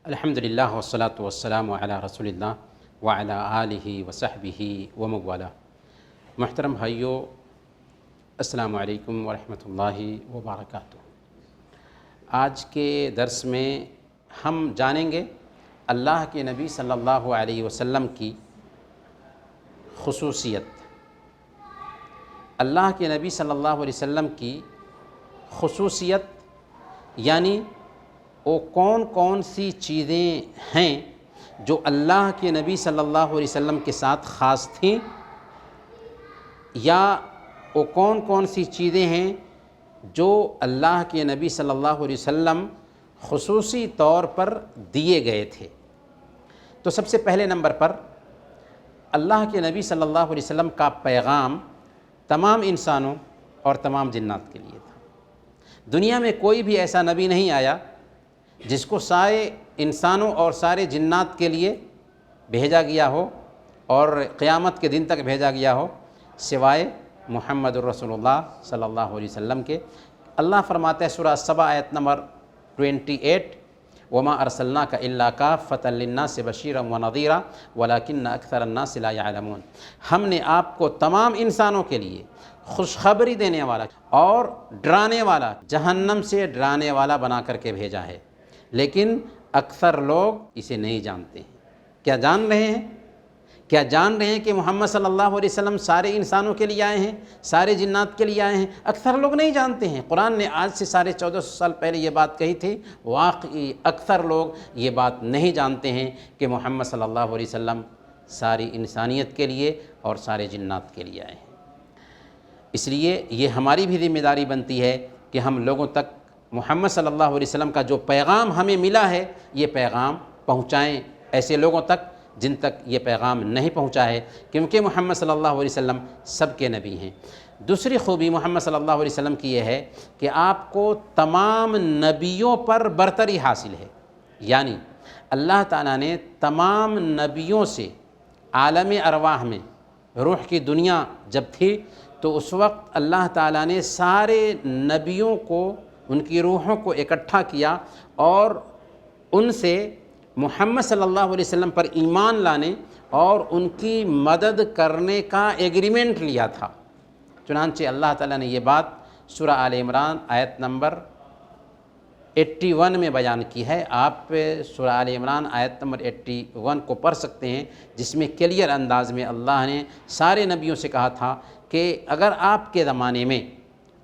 الحمدللہ والصلاة والسلام علی رسول اللہ وعلی آلہ وصحبہ وموالا۔ محترم بھائیو، السلام علیکم ورحمۃ اللہ وبرکاتہ۔ آج کے درس میں ہم جانیں گے اللہ کے نبی صلی اللہ علیہ وسلم کی خصوصیت۔ اللہ کے نبی صلی اللہ علیہ وسلم کی خصوصیت یعنی وہ کون کون سی چیزیں ہیں جو اللہ کے نبی صلی اللہ علیہ وسلم کے ساتھ خاص تھیں، یا وہ کون کون سی چیزیں ہیں جو اللہ کے نبی صلی اللہ علیہ وسلم خصوصی طور پر دیے گئے تھے۔ تو سب سے پہلے نمبر پر اللہ کے نبی صلی اللہ علیہ وسلم کا پیغام تمام انسانوں اور تمام جنات کے لیے تھا۔ دنیا میں کوئی بھی ایسا نبی نہیں آیا جس کو سارے انسانوں اور سارے جنات کے لیے بھیجا گیا ہو اور قیامت کے دن تک بھیجا گیا ہو، سوائے محمد الرسول اللہ صلی اللہ علیہ وسلم کے۔ اللہ فرماتا ہے سورہ سبا آیت نمبر 28، وما ارسلناک الا کافۃ للناس بشیرا ونذیرا ولکن اکثر الناس لا یعلمون۔ ہم نے آپ کو تمام انسانوں کے لیے خوشخبری دینے والا اور ڈرانے والا، جہنم سے ڈرانے والا بنا کر کے بھیجا ہے، لیکن اکثر لوگ اسے نہیں جانتے ہیں۔ کیا جان رہے ہیں؟ کیا جان رہے ہیں کہ محمد صلی اللہ علیہ وسلم سارے انسانوں کے لیے آئے ہیں، سارے جنات کے لیے آئے ہیں؟ اکثر لوگ نہیں جانتے ہیں۔ قرآن نے آج سے 1450 سال پہلے یہ بات کہی تھی، واقعی اکثر لوگ یہ بات نہیں جانتے ہیں کہ محمد صلی اللہ علیہ وسلم ساری انسانیت کے لیے اور سارے جنات کے لیے آئے ہیں۔ اس لیے یہ ہماری بھی ذمہ داری بنتی ہے کہ ہم لوگوں تک محمد صلی اللہ علیہ وسلم کا جو پیغام ہمیں ملا ہے یہ پیغام پہنچائیں ایسے لوگوں تک جن تک یہ پیغام نہیں پہنچا ہے، کیونکہ محمد صلی اللہ علیہ وسلم سب کے نبی ہیں۔ دوسری خوبی محمد صلی اللہ علیہ وسلم کی یہ ہے کہ آپ کو تمام نبیوں پر برتری حاصل ہے، یعنی اللہ تعالیٰ نے تمام نبیوں سے عالم ارواح میں، روح کی دنیا جب تھی تو اس وقت اللہ تعالیٰ نے سارے نبیوں کو، ان کی روحوں کو اکٹھا کیا اور ان سے محمد صلی اللہ علیہ وسلم پر ایمان لانے اور ان کی مدد کرنے کا ایگریمنٹ لیا تھا۔ چنانچہ اللہ تعالیٰ نے یہ بات سورہ آل عمران آیت نمبر 81 میں بیان کی ہے۔ آپ سورہ آل عمران آیت نمبر 81 کو پڑھ سکتے ہیں، جس میں کلیئر انداز میں اللہ نے سارے نبیوں سے کہا تھا کہ اگر آپ کے زمانے میں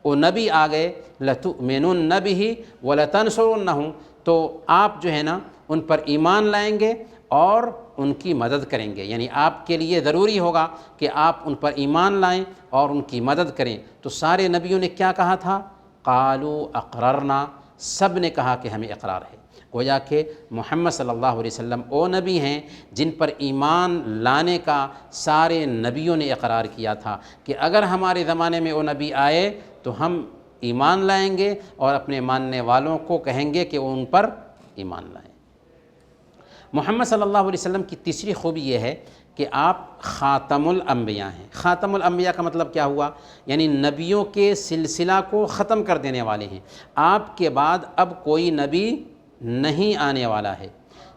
وہ نبی آ گئے لَتُؤْمِنُنَّ بِهِ وَلَتَنْصُرُنَّهُ، تو آپ جو ہے نا ان پر ایمان لائیں گے اور ان کی مدد کریں گے، یعنی آپ کے لیے ضروری ہوگا کہ آپ ان پر ایمان لائیں اور ان کی مدد کریں۔ تو سارے نبیوں نے کیا کہا تھا؟ قالوا اقررنا، سب نے کہا کہ ہمیں اقرار ہے۔ گویا کہ محمد صلی اللہ علیہ وسلم وہ نبی ہیں جن پر ایمان لانے کا سارے نبیوں نے اقرار کیا تھا کہ اگر ہمارے زمانے میں وہ نبی آئے تو ہم ایمان لائیں گے اور اپنے ماننے والوں کو کہیں گے کہ وہ ان پر ایمان لائیں۔ محمد صلی اللہ علیہ وسلم کی تیسری خوبی یہ ہے کہ آپ خاتم الانبیاء ہیں۔ خاتم الانبیاء کا مطلب کیا ہوا؟ یعنی نبیوں کے سلسلہ کو ختم کر دینے والے ہیں۔ آپ کے بعد اب کوئی نبی نہیں آنے والا ہے۔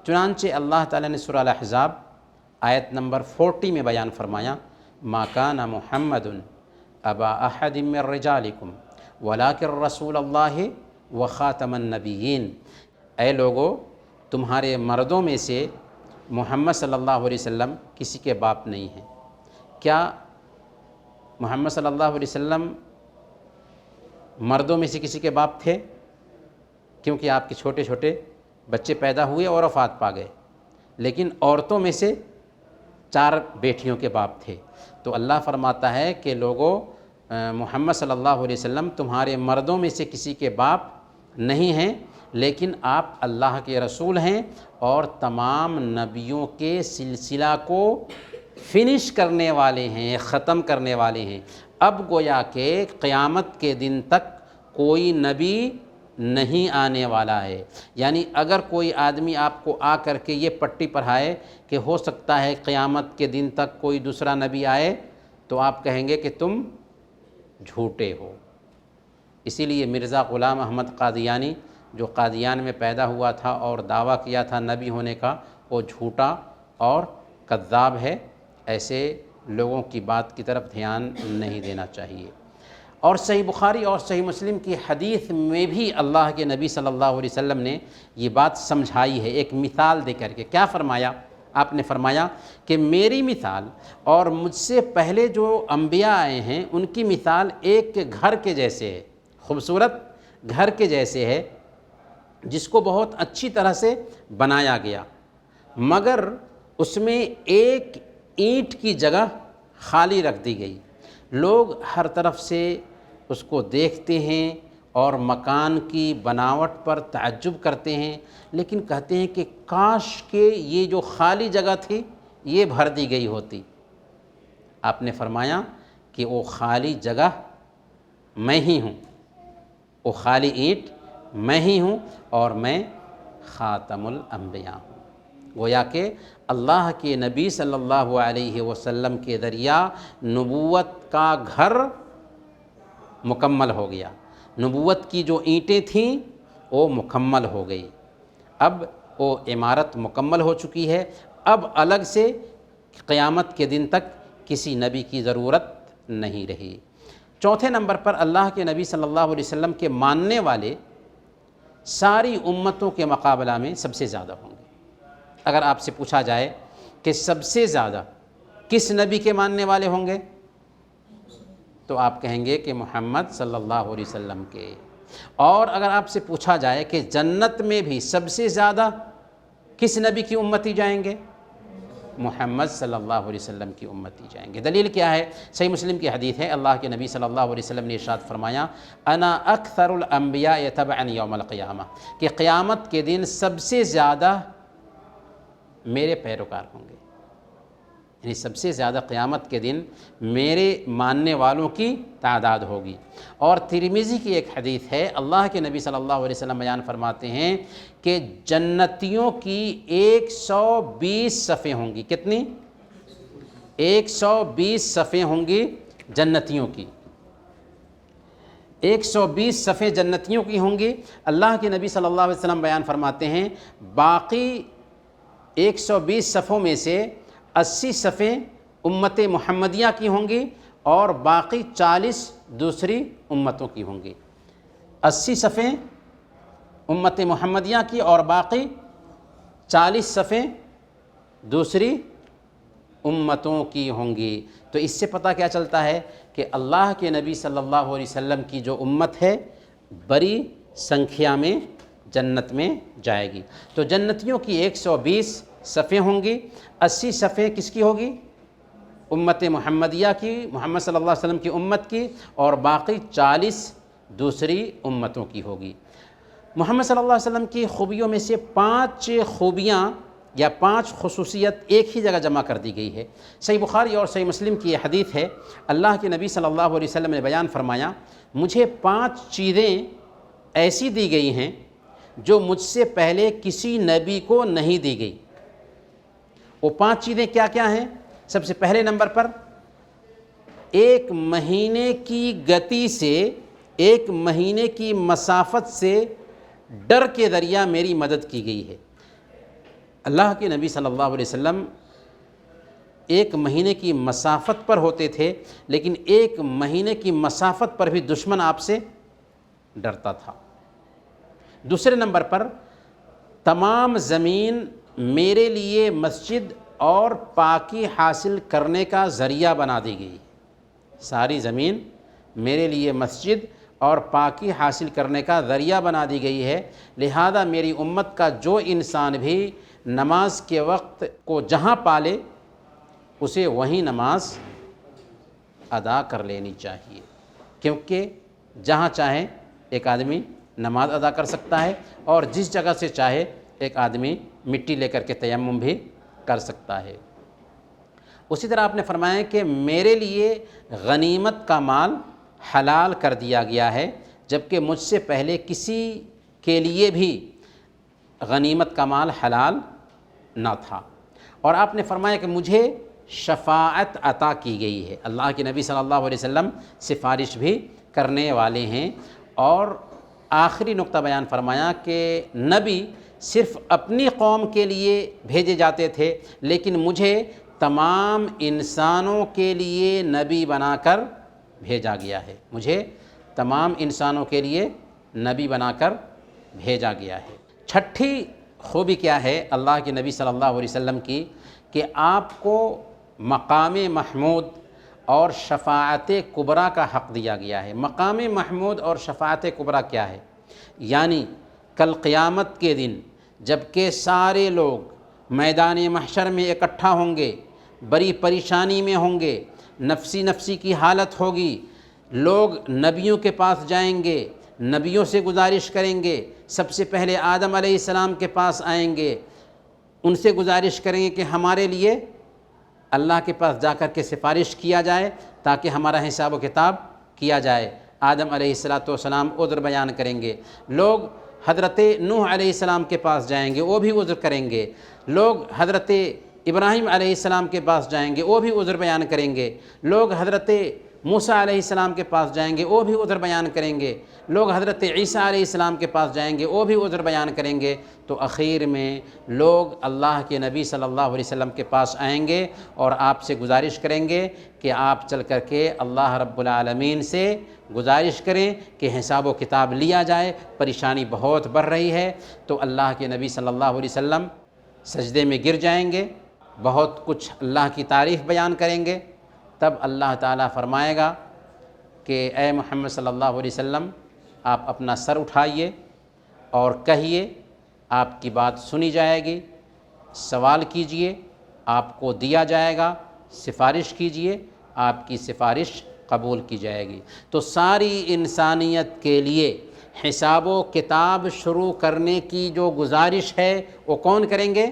چنانچہ اللہ تعالیٰ نے سورہ الاحزاب آیت نمبر 40 میں بیان فرمایا، ما کان محمد ابا احد من رجالکم ولکن رسول اللہ وخاتم النبیین۔ اے لوگو، تمہارے مردوں میں سے محمد صلی اللہ علیہ وسلم کسی کے باپ نہیں ہیں۔ کیا محمد صلی اللہ علیہ وسلم مردوں میں سے کسی کے باپ تھے؟ کیونکہ آپ کے چھوٹے چھوٹے بچے پیدا ہوئے اور وفات پا گئے، لیکن عورتوں میں سے 4 بیٹیوں کے باپ تھے۔ تو اللہ فرماتا ہے کہ لوگوں، محمد صلی اللہ علیہ وسلم تمہارے مردوں میں سے کسی کے باپ نہیں ہیں، لیکن آپ اللہ کے رسول ہیں اور تمام نبیوں کے سلسلہ کو فنش کرنے والے ہیں، ختم کرنے والے ہیں۔ اب گویا کہ قیامت کے دن تک کوئی نبی نہیں آنے والا ہے۔ یعنی اگر کوئی آدمی آپ کو آ کر کے یہ پٹی پڑھائے کہ ہو سکتا ہے قیامت کے دن تک کوئی دوسرا نبی آئے، تو آپ کہیں گے کہ تم جھوٹے ہو۔ اسی لیے مرزا غلام احمد قادیانی جو قادیان میں پیدا ہوا تھا اور دعویٰ کیا تھا نبی ہونے کا، وہ جھوٹا اور کذاب ہے۔ ایسے لوگوں کی بات کی طرف دھیان نہیں دینا چاہیے۔ اور صحیح بخاری اور صحیح مسلم کی حدیث میں بھی اللہ کے نبی صلی اللہ علیہ وسلم نے یہ بات سمجھائی ہے، ایک مثال دے کر کے۔ کیا فرمایا؟ آپ نے فرمایا کہ میری مثال اور مجھ سے پہلے جو انبیاء آئے ہیں ان کی مثال ایک گھر کے جیسے ہے، خوبصورت گھر کے جیسے ہے، جس کو بہت اچھی طرح سے بنایا گیا، مگر اس میں ایک اینٹ کی جگہ خالی رکھ دی گئی۔ لوگ ہر طرف سے اس کو دیکھتے ہیں اور مکان کی بناوٹ پر تعجب کرتے ہیں، لیکن کہتے ہیں کہ کاش کہ یہ جو خالی جگہ تھی یہ بھر دی گئی ہوتی۔ آپ نے فرمایا کہ وہ خالی جگہ میں ہی ہوں، وہ خالی اینٹ میں ہی ہوں، اور میں خاتم الانبیاء ہوں۔ گویا کہ اللہ کے نبی صلی اللہ علیہ وسلم کے ذریعہ نبوت کا گھر مکمل ہو گیا، نبوت کی جو اینٹیں تھیں وہ مکمل ہو گئی، اب وہ عمارت مکمل ہو چکی ہے۔ اب الگ سے قیامت کے دن تک کسی نبی کی ضرورت نہیں رہی۔ چوتھے نمبر پر اللہ کے نبی صلی اللہ علیہ وسلم کے ماننے والے ساری امتوں کے مقابلہ میں سب سے زیادہ ہوں گے۔ اگر آپ سے پوچھا جائے کہ سب سے زیادہ کس نبی کے ماننے والے ہوں گے، تو آپ کہیں گے کہ محمد صلی اللہ علیہ وسلم کے۔ اور اگر آپ سے پوچھا جائے کہ جنت میں بھی سب سے زیادہ کس نبی کی امتی جائیں گے، محمد صلی اللہ علیہ وسلم کی امتی جائیں گے۔ دلیل کیا ہے؟ صحیح مسلم کی حدیث ہے، اللہ کے نبی صلی اللہ علیہ وسلم نے ارشاد فرمایا، انا اکثر الانبیاء تبعا یوم القیامہ، کہ قیامت کے دن سب سے زیادہ میرے پیروکار ہوں گے، یعنی سب سے زیادہ قیامت کے دن میرے ماننے والوں کی تعداد ہوگی۔ اور ترمذی کی ایک حدیث ہے، اللہ کے نبی صلی اللہ علیہ وسلم بیان فرماتے ہیں کہ جنتیوں کی 120 صفیں ہوں گی۔ کتنی؟ 120 صفیں ہوں گی جنتیوں کی، 120 صفیں جنتیوں کی ہوں گی۔ اللہ کے نبی صلی اللہ علیہ وسلم بیان فرماتے ہیں باقی 120 صفوں میں سے 80 صفیں امت محمدیہ کی ہوں گی اور باقی 40 دوسری امتوں کی ہوں گی۔ 80 صفیں امت محمدیہ کی اور باقی 40 صفیں دوسری امتوں کی ہوں گی۔ تو اس سے پتہ کیا چلتا ہے کہ اللہ کے نبی صلی اللہ علیہ وسلم کی جو امت ہے بڑی سنکھیا میں جنت میں جائے گی۔ تو جنتیوں کی 120 صفیں ہوں گی، 80 صفیں کس کی ہوگی؟ امت محمدیہ کی، محمد صلی اللہ علیہ وسلم کی امت کی، اور باقی 40 دوسری امتوں کی ہوگی۔ محمد صلی اللہ علیہ وسلم کی خوبیوں میں سے 5 خوبیاں یا 5 خصوصیت ایک ہی جگہ جمع کر دی گئی ہے۔ صحیح بخاری اور صحیح مسلم کی یہ حدیث ہے، اللہ کے نبی صلی اللہ علیہ وسلم نے بیان فرمایا، مجھے 5 چیزیں ایسی دی گئی ہیں جو مجھ سے پہلے کسی نبی کو نہیں دی گئی۔ وہ 5 چیزیں کیا کیا ہیں؟ سب سے پہلے نمبر پر 1 مہینے کی گتی سے، 1 مہینے کی مسافت سے ڈر کے ذریعہ میری مدد کی گئی ہے۔ اللہ کے نبی صلی اللہ علیہ وسلم 1 مہینے کی مسافت پر ہوتے تھے، لیکن 1 مہینے کی مسافت پر بھی دشمن آپ سے ڈرتا تھا۔ دوسرے نمبر پر تمام زمین میرے لیے مسجد اور پاکی حاصل کرنے کا ذریعہ بنا دی گئی۔ ساری زمین میرے لیے مسجد اور پاکی حاصل کرنے کا ذریعہ بنا دی گئی ہے، لہذا میری امت کا جو انسان بھی نماز کے وقت کو جہاں پالے اسے وہیں نماز ادا کر لینی چاہیے، کیونکہ جہاں چاہے ایک آدمی نماز ادا کر سکتا ہے اور جس جگہ سے چاہے ایک آدمی مٹی لے کر کے تیمم بھی کر سکتا ہے۔ اسی طرح آپ نے فرمایا کہ میرے لیے غنیمت کا مال حلال کر دیا گیا ہے، جبکہ مجھ سے پہلے کسی کے لیے بھی غنیمت کا مال حلال نہ تھا۔ اور آپ نے فرمایا کہ مجھے شفاعت عطا کی گئی ہے، اللہ کے نبی صلی اللہ علیہ وسلم سفارش بھی کرنے والے ہیں، اور آخری نقطہ بیان فرمایا کہ نبی صرف اپنی قوم کے لیے بھیجے جاتے تھے، لیکن مجھے تمام انسانوں کے لیے نبی بنا کر بھیجا گیا ہے، مجھے تمام انسانوں کے لیے نبی بنا کر بھیجا گیا ہے۔ چھٹی خوبی کیا ہے اللہ کے نبی صلی اللہ علیہ وسلم کی، کہ آپ کو مقام محمود اور شفاعت کبریٰ کا حق دیا گیا ہے۔ مقام محمود اور شفاعت کبریٰ کیا ہے؟ یعنی کل قیامت کے دن جب کہ سارے لوگ میدان محشر میں اکٹھا ہوں گے، بڑی پریشانی میں ہوں گے، نفسی نفسی کی حالت ہوگی، لوگ نبیوں کے پاس جائیں گے، نبیوں سے گزارش کریں گے، سب سے پہلے آدم علیہ السلام کے پاس آئیں گے، ان سے گزارش کریں گے کہ ہمارے لیے اللہ کے پاس جا کر کے سفارش کیا جائے تاکہ ہمارا حساب و کتاب کیا جائے۔ آدم علیہ السلام عذر بیان کریں گے، لوگ حضرت نوح علیہ السلام کے پاس جائیں گے، وہ بھی عذر کریں گے، لوگ حضرت ابراہیم علیہ السلام کے پاس جائیں گے، وہ بھی عذر بیان کریں گے، لوگ حضرت موسیٰ علیہ السلام کے پاس جائیں گے، وہ بھی عذر بیان کریں گے، لوگ حضرت عیسیٰ علیہ السلام کے پاس جائیں گے، وہ بھی عذر بیان کریں گے۔ تو اخیر میں لوگ اللہ کے نبی صلی اللہ علیہ وسلم کے پاس آئیں گے اور آپ سے گزارش کریں گے کہ آپ چل کر کے اللہ رب العالمین سے گزارش کریں کہ حساب و کتاب لیا جائے، پریشانی بہت بڑھ رہی ہے۔ تو اللہ کے نبی صلی اللہ علیہ وسلم سجدے میں گر جائیں گے، بہت کچھ اللہ کی تعریف بیان کریں گے، تب اللہ تعالیٰ فرمائے گا کہ اے محمد صلی اللہ علیہ وسلم آپ اپنا سر اٹھائیے اور کہیے، آپ کی بات سنی جائے گی، سوال کیجئے آپ کو دیا جائے گا، سفارش کیجئے آپ کی سفارش قبول کی جائے گی۔ تو ساری انسانیت کے لیے حساب و کتاب شروع کرنے کی جو گزارش ہے وہ کون کریں گے؟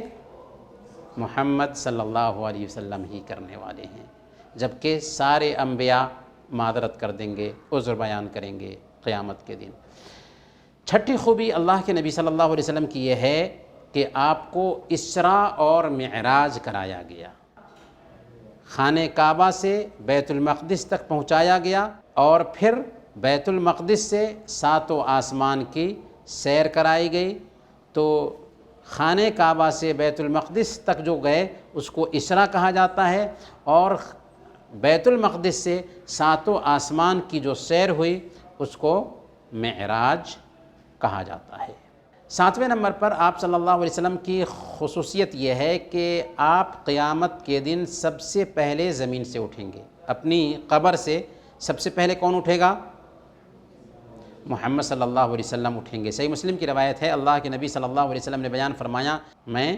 محمد صلی اللہ علیہ وسلم ہی کرنے والے ہیں، جبکہ سارے انبیاء معذرت کر دیں گے، عذر بیان کریں گے قیامت کے دن۔ چھٹی خوبی اللہ کے نبی صلی اللہ علیہ وسلم کی یہ ہے کہ آپ کو اسراء اور معراج کرایا گیا، خانہ کعبہ سے بیت المقدس تک پہنچایا گیا اور پھر بیت المقدس سے ساتوں آسمان کی سیر کرائی گئی۔ تو خانہ کعبہ سے بیت المقدس تک جو گئے اس کو اسراء کہا جاتا ہے، اور بیت المقدس سے ساتوں آسمان کی جو سیر ہوئی اس کو معراج کہا جاتا ہے۔ ساتویں نمبر پر آپ صلی اللہ علیہ وسلم کی خصوصیت یہ ہے کہ آپ قیامت کے دن سب سے پہلے زمین سے اٹھیں گے، اپنی قبر سے سب سے پہلے کون اٹھے گا؟ محمد صلی اللہ علیہ وسلم اٹھیں گے۔ صحیح مسلم کی روایت ہے، اللہ کے نبی صلی اللہ علیہ وسلم نے بیان فرمایا، میں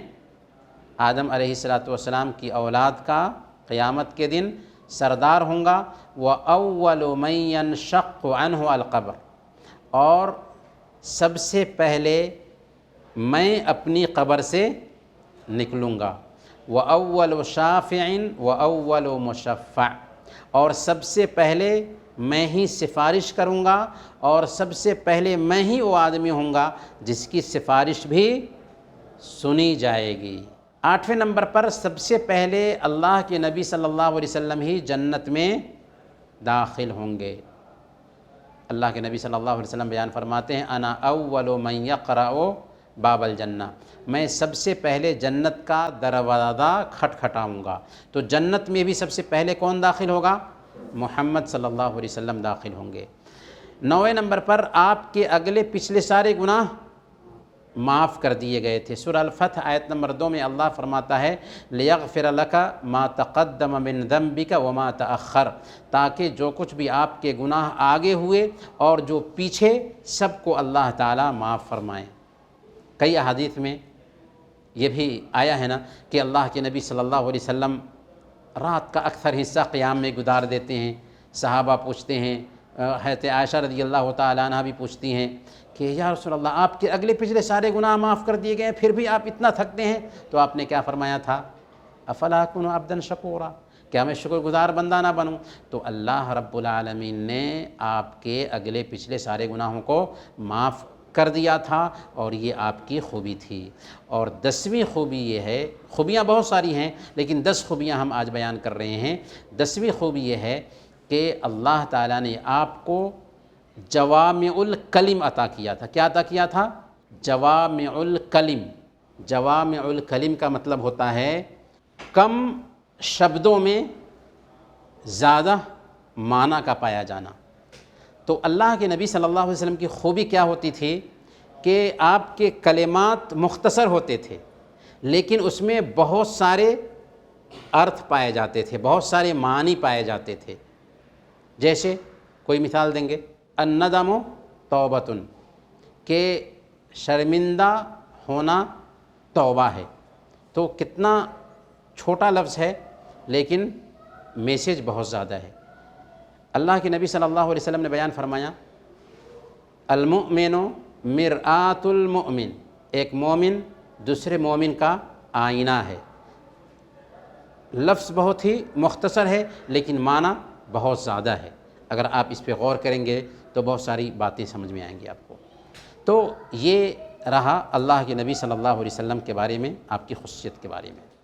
آدم علیہ السلام کی اولاد کا قیامت کے دن سردار ہوں گا، وَأَوَّلُ مَن يَنشَقُّ عَنْهُ الْقَبْرُ، اور سب سے پہلے میں اپنی قبر سے نکلوں گا، وَأَوَّلُ شَافِعٍ وَأَوَّلُ مُشَفَّعٍ، اور سب سے پہلے میں ہی سفارش کروں گا اور سب سے پہلے میں ہی وہ آدمی ہوں گا جس کی سفارش بھی سنی جائے گی۔ آٹھویں نمبر پر سب سے پہلے اللہ کے نبی صلی اللہ علیہ وسلم ہی جنت میں داخل ہوں گے۔ اللہ کے نبی صلی اللہ علیہ وسلم بیان فرماتے ہیں، انا اول من یقرأ باب الجنہ، میں سب سے پہلے جنت کا دروازہ کھٹکھٹاؤں گا۔ تو جنت میں بھی سب سے پہلے کون داخل ہوگا؟ محمد صلی اللہ علیہ وسلم داخل ہوں گے۔ نویں نمبر پر آپ کے اگلے پچھلے سارے گناہ معاف کر دیے گئے تھے۔ سورہ الفتح آیت نمبر 2 میں اللہ فرماتا ہے، لِيَغْفِرَ لَكَ مَا تَقَدَّمَ مِن ذَنبِكَ وَمَا تَأَخَّرَ، تاکہ جو کچھ بھی آپ کے گناہ آگے ہوئے اور جو پیچھے سب کو اللہ تعالیٰ معاف فرمائیں۔ کئی احادیث میں یہ بھی آیا ہے نا کہ اللہ کے نبی صلی اللہ علیہ وسلم رات کا اکثر حصہ قیام میں گزار دیتے ہیں۔ صحابہ پوچھتے ہیں، حضرت عائشہ رضی اللہ تعالیٰ عنہ بھی پوچھتی ہیں کہ یا رسول اللہ، آپ کے اگلے پچھلے سارے گناہ معاف کر دیے گئے پھر بھی آپ اتنا تھکتے ہیں؟ تو آپ نے کیا فرمایا تھا؟ افلا اکون عبدا شکورا، کیا میں شکر گزار بندہ نہ بنوں؟ تو اللہ رب العالمین نے آپ کے اگلے پچھلے سارے گناہوں کو معاف کر دیا تھا، اور یہ آپ کی خوبی تھی۔ اور 10ویں خوبی یہ ہے، خوبیاں بہت ساری ہیں لیکن 10 خوبیاں ہم آج بیان کر رہے ہیں۔ 10ویں خوبی یہ ہے کہ اللہ تعالیٰ نے آپ کو جوامع الکلم عطا کیا تھا۔ کیا عطا کیا تھا؟ جوامع الکلم۔ جوامع الکلم کا مطلب ہوتا ہے کم شبدوں میں زیادہ معنی کا پایا جانا۔ تو اللہ کے نبی صلی اللہ علیہ وسلم کی خوبی کیا ہوتی تھی کہ آپ کے کلمات مختصر ہوتے تھے لیکن اس میں بہت سارے ارتھ پائے جاتے تھے، بہت سارے معنی پائے جاتے تھے۔ جیسے کوئی مثال دیں گے، الندم توبۃ، کہ شرمندہ ہونا توبہ ہے۔ تو کتنا چھوٹا لفظ ہے لیکن میسیج بہت زیادہ ہے۔ اللہ کے نبی صلی اللہ علیہ وسلم نے بیان فرمایا، المؤمن مرآۃ المؤمن، ایک مومن دوسرے مومن کا آئینہ ہے۔ لفظ بہت ہی مختصر ہے لیکن معنی بہت زیادہ ہے۔ اگر آپ اس پہ غور کریں گے تو بہت ساری باتیں سمجھ میں آئیں گی آپ کو۔ تو یہ رہا اللہ کے نبی صلی اللہ علیہ وسلم کے بارے میں، آپ کی خصوصیت کے بارے میں۔